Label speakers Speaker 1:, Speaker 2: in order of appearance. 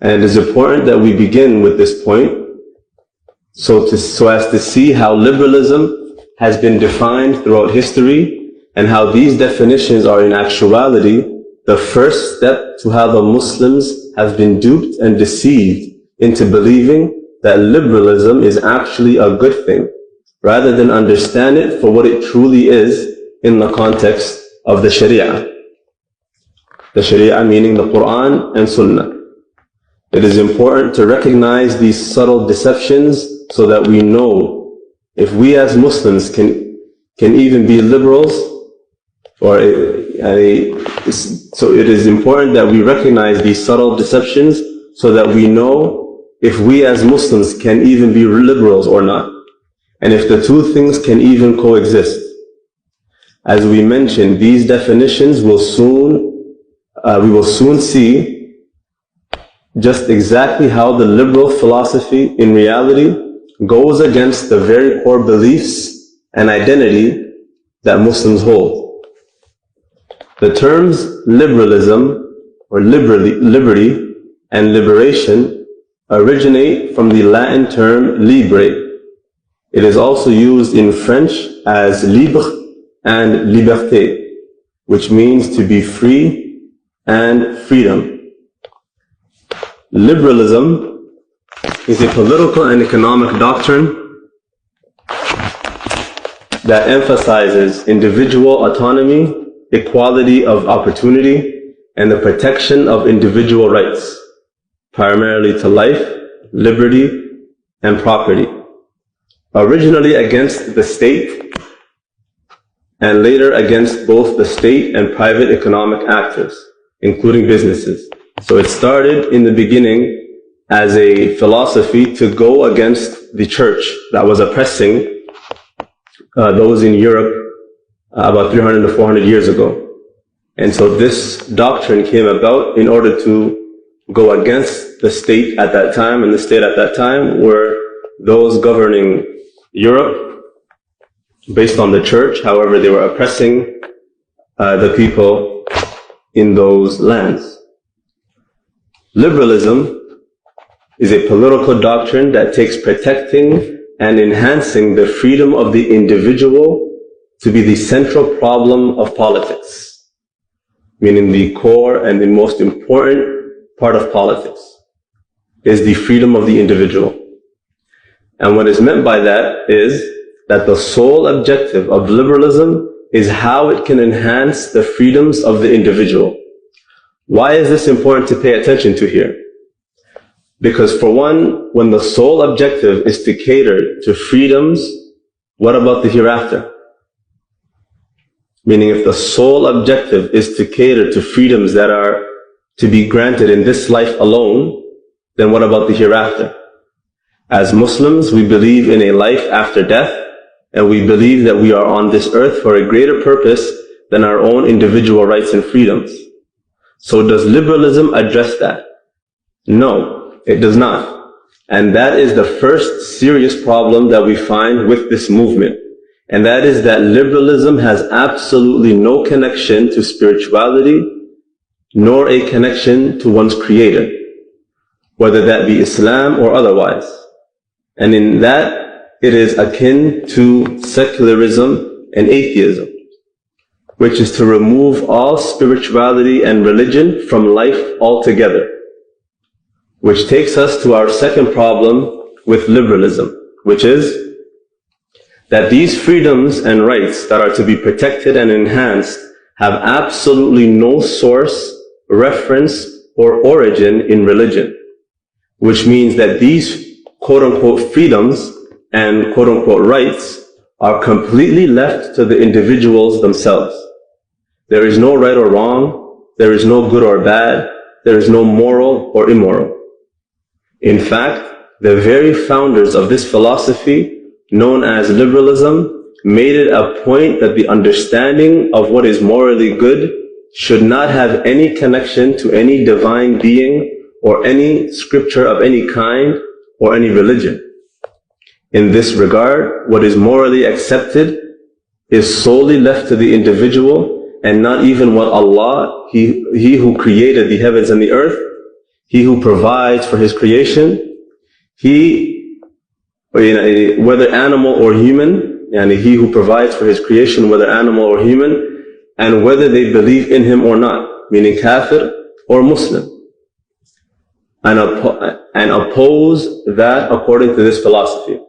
Speaker 1: And it is important that we begin with this point so as to see how liberalism has been defined throughout history and how these definitions are in actuality the first step to how the Muslims have been duped and deceived into believing that liberalism is actually a good thing, rather than understand it for what it truly is in the context of the Sharia. The Sharia meaning the Quran and Sunnah. It is important to recognize these subtle deceptions so that we know if we as Muslims can even be liberals, so it is important that we recognize these subtle deceptions so that we know if we as Muslims can even be liberals or not, and if the two things can even coexist. As we mentioned, these definitions we will soon see just exactly how the liberal philosophy in reality goes against the very core beliefs and identity that Muslims hold. The terms liberalism or liberty and liberation originate from the Latin term libre. It is also used in French as libre and liberté, which means to be free and freedom. Liberalism is a political and economic doctrine that emphasizes individual autonomy, equality of opportunity, and the protection of individual rights, primarily to life, liberty, and property. Originally against the state, and later against both the state and private economic actors, including businesses. So it started in the beginning as a philosophy to go against the church that was oppressing those in Europe about 300 to 400 years ago. And so this doctrine came about in order to go against the state at that time, and the state at that time were those governing Europe based on the church. However, they were oppressing the people in those lands. Liberalism is a political doctrine that takes protecting and enhancing the freedom of the individual to be the central problem of politics, meaning the core and the most important part of politics is the freedom of the individual. And what is meant by that is that the sole objective of liberalism is how it can enhance the freedoms of the individual. Why is this important to pay attention to here? Because for one, when the sole objective is to cater to freedoms, what about the hereafter? Meaning if the sole objective is to cater to freedoms that are to be granted in this life alone, then what about the hereafter? As Muslims, we believe in a life after death, and we believe that we are on this earth for a greater purpose than our own individual rights and freedoms. So does liberalism address that? No, it does not. And that is the first serious problem that we find with this movement. And that is that liberalism has absolutely no connection to spirituality, nor a connection to one's creator, whether that be Islam or otherwise. And in that, it is akin to secularism and atheism, which is to remove all spirituality and religion from life altogether. Which takes us to our second problem with liberalism, which is that these freedoms and rights that are to be protected and enhanced have absolutely no source, reference, or origin in religion. Which means that these quote-unquote freedoms and quote-unquote rights are completely left to the individuals themselves. There is no right or wrong, there is no good or bad, there is no moral or immoral. In fact, the very founders of this philosophy, known as liberalism, made it a point that the understanding of what is morally good should not have any connection to any divine being or any scripture of any kind or any religion. In this regard, what is morally accepted is solely left to the individual, and not even what Allah, He who created the heavens and the earth, he who provides for his creation, whether animal or human, he who provides for his creation, whether animal or human, and whether they believe in him or not, meaning kafir or Muslim, and oppose that according to this philosophy.